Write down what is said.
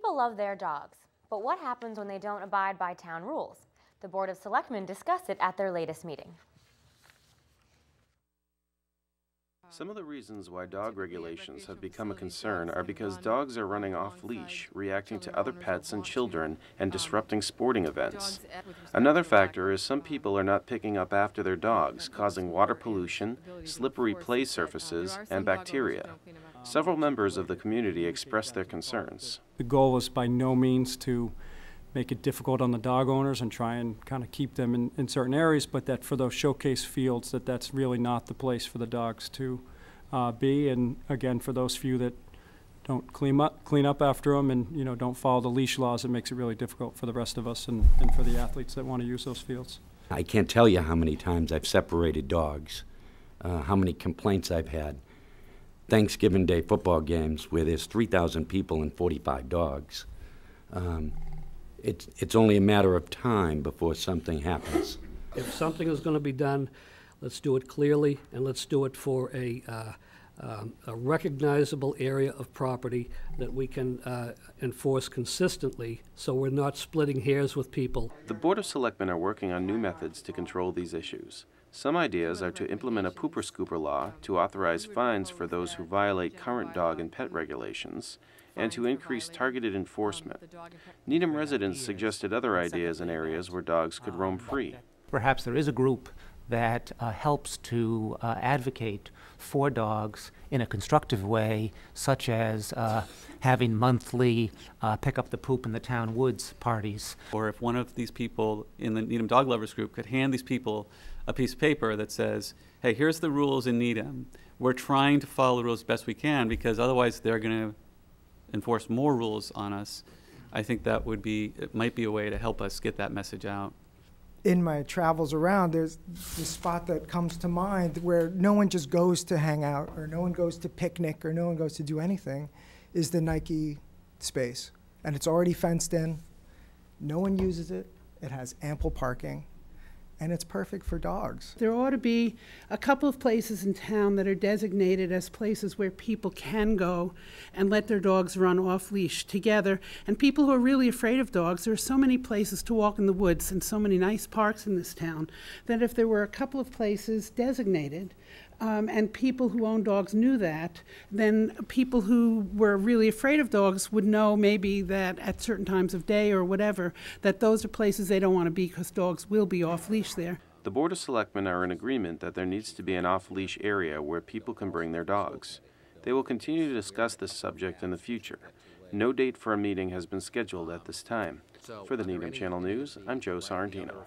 People love their dogs, but what happens when they don't abide by town rules? The Board of Selectmen discussed it at their latest meeting. Some of the reasons why dog regulations have become a concern are because dogs are running off-leash, reacting to other pets and children, and disrupting sporting events. Another factor is some people are not picking up after their dogs, causing water pollution, slippery play surfaces, and bacteria. Several members of the community expressed their concerns. The goal is by no means to make it difficult on the dog owners and try and kind of keep them in certain areas, but that for those showcase fields, that's really not the place for the dogs to be. And again, for those few that don't clean up after them and don't follow the leash laws, it makes it really difficult for the rest of us and for the athletes that want to use those fields. I can't tell you how many times I've separated dogs, how many complaints I've had. Thanksgiving Day football games where there's 3,000 people and 45 dogs. It's only a matter of time before something happens. If something is going to be done, let's do it clearly, and let's do it for a recognizable area of property that we can enforce consistently, so we're not splitting hairs with people. The Board of Selectmen are working on new methods to control these issues. Some ideas are to implement a pooper-scooper law to authorize fines for those who violate current dog and pet regulations, and to increase targeted enforcement. Needham residents suggested other ideas in areas where dogs could roam free. Perhaps there is a group that helps to advocate for dogs in a constructive way, such as having monthly pick up the poop in the town woods parties. Or if one of these people in the Needham Dog Lovers group could hand these people a piece of paper that says, hey, here's the rules in Needham. We're trying to follow the rules as best we can because otherwise they're going to enforce more rules on us. I think that it might be a way to help us get that message out. In my travels around, there's this spot that comes to mind where no one just goes to hang out, or no one goes to picnic, or no one goes to do anything, is the Nike space. And it's already fenced in. No one uses it. It has ample parking. And it's perfect for dogs. There ought to be a couple of places in town that are designated as places where people can go and let their dogs run off leash together. And people who are really afraid of dogs, there are so many places to walk in the woods and so many nice parks in this town that if there were a couple of places designated and people who own dogs knew that, then people who were really afraid of dogs would know maybe that at certain times of day or whatever, that those are places they don't want to be because dogs will be off leash there. The Board of Selectmen are in agreement that there needs to be an off-leash area where people can bring their dogs. They will continue to discuss this subject in the future. No date for a meeting has been scheduled at this time. For the Needham Channel News, I'm Joe Sorrentino.